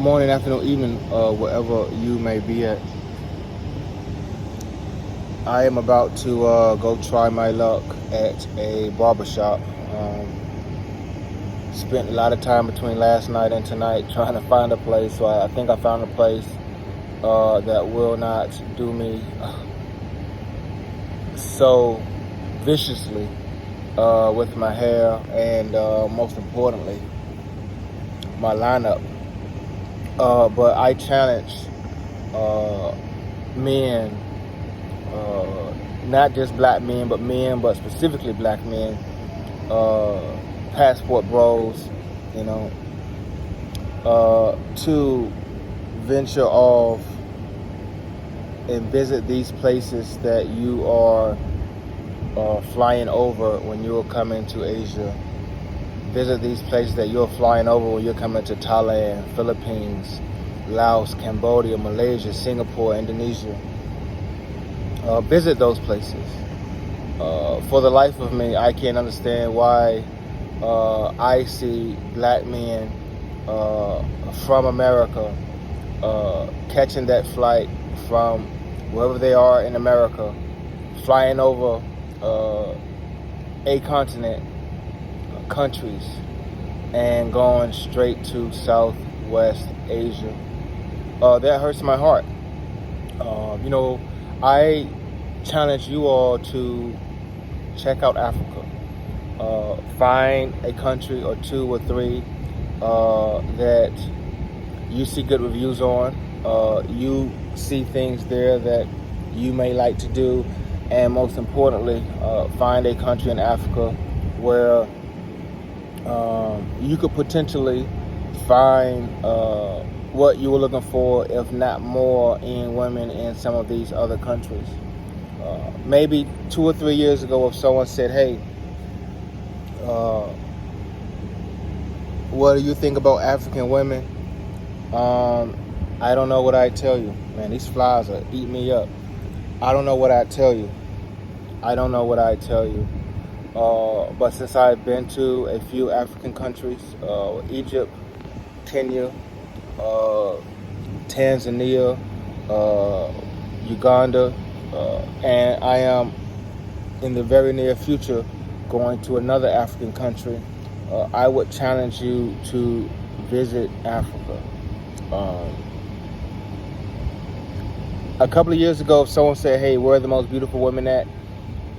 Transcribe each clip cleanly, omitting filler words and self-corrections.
morning, afternoon, evening, wherever you may be at. I am about to go try my luck at a barbershop. Spent a lot of time between last night and tonight trying to find a place. So I think I found a place that will not do me so viciously with my hair and most importantly, my lineup. But I challenge men, not just black men, but specifically black men, passport bros, to venture off and visit these places that you are flying over when you're coming to Asia. Visit these places that you're flying over when you're coming to Thailand, Philippines, Laos, Cambodia, Malaysia, Singapore, Indonesia. Visit those places. For the life of me, I can't understand why I see black men from America catching that flight from wherever they are in America, flying over a continent, countries, and going straight to Southwest Asia. That hurts my heart. I challenge you all to check out Africa. Find a country or two or three that you see good reviews on. You see things there that you may like to do. And most importantly, find a country in Africa where you could potentially find what you were looking for, if not more, in women in some of these other countries. Maybe 2 or 3 years ago, if someone said, hey, what do you think about African women? I don't know what I'd tell you. Man, these flies are eating me up. I don't know what I'd tell you. But since I've been to a few African countries, Egypt, Kenya, Tanzania, Uganda, and I am in the very near future going to another African country, I would challenge you to visit Africa. A couple of years ago, if someone said, hey, where are the most beautiful women at?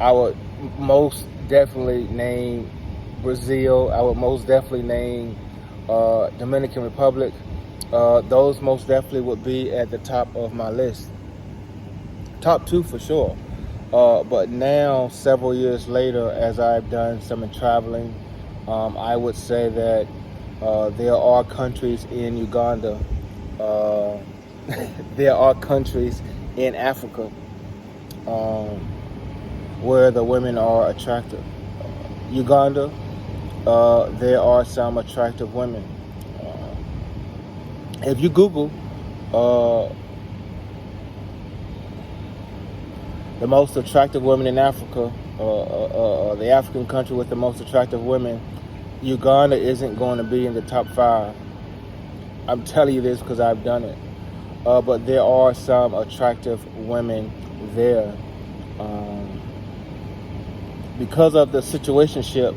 I would most definitely name Brazil. I would most definitely name Dominican Republic. Those most definitely would be at the top of my list. Top two for sure. But now, several years later, as I've done some traveling, I would say that there are countries in Uganda. There are countries in Africa where the women are attractive. Uganda, there are some attractive women. If you Google the most attractive women in Africa, the African country with the most attractive women, Uganda isn't going to be in the top 5. I'm telling you this because I've done it. But there are some attractive women there. Because of the situationship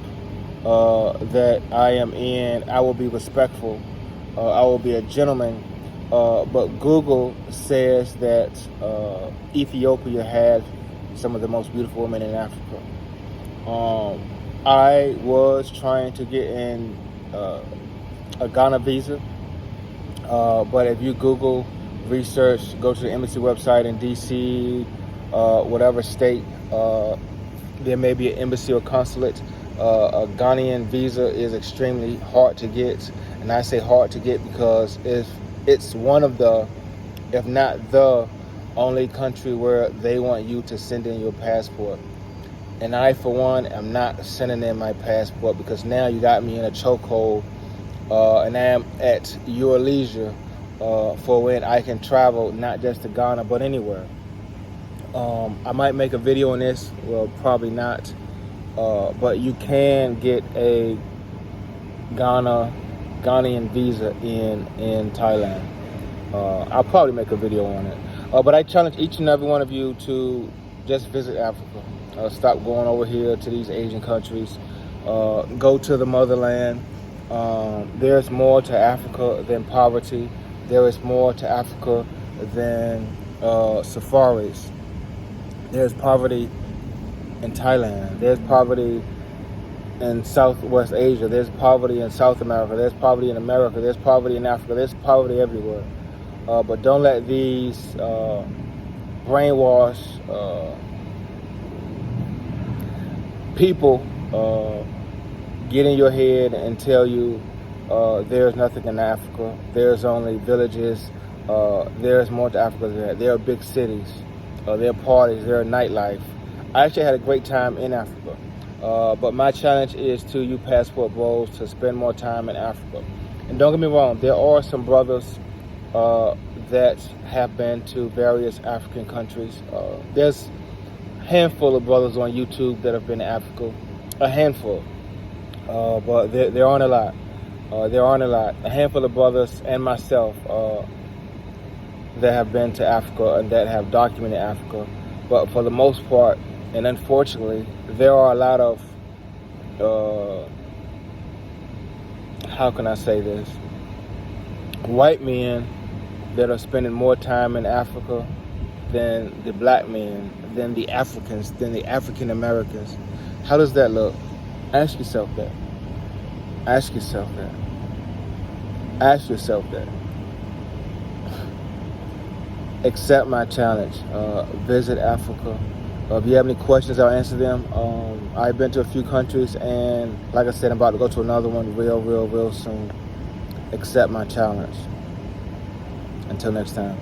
that I am in, I will be respectful. I will be a gentleman. But Google says that Ethiopia has some of the most beautiful women in Africa. I was trying to get in a Ghana visa, but if you Google, research, go to the embassy website in DC, whatever state, there may be an embassy or consulate. A Ghanaian visa is extremely hard to get, and I say hard to get because it's one of the, if not the only country where they want you to send in your passport. And I, for one, am not sending in my passport because now you got me in a chokehold, and I am at your leisure for when I can travel, not just to Ghana, but anywhere. I might make a video on this, well, probably not, but you can get a Ghana Ghanaian visa in Thailand. I'll probably make a video on it. But I challenge each and every one of you to just visit Africa. Stop going over here to these Asian countries. Go to the motherland. There's more to Africa than poverty. There is more to Africa than safaris. There's poverty in Thailand. There's poverty in Southwest Asia. There's poverty in South America. There's poverty in America. There's poverty in Africa. There's poverty everywhere. But don't let these brainwash people get in your head and tell you there's nothing in Africa. There's only villages. There's more to Africa than that. There are big cities. There are parties. There are nightlife. I actually had a great time in Africa. But my challenge is to you passport bros to spend more time in Africa. And don't get me wrong, there are some brothers that have been to various African countries. There's a handful of brothers on YouTube that have been to Africa. A handful. But there aren't a lot. There aren't a lot. A handful of brothers and myself that have been to Africa and that have documented Africa. But for the most part, and unfortunately, there are a lot of, how can I say this? White men that are spending more time in Africa than the black men, than the Africans, than the African Americans. How does that look? Ask yourself that. Ask yourself that. Ask yourself that. Accept my challenge. Visit Africa. If you have any questions, I'll answer them. I've been to a few countries, and like I said, I'm about to go to another one real soon. Accept my challenge. Until next time.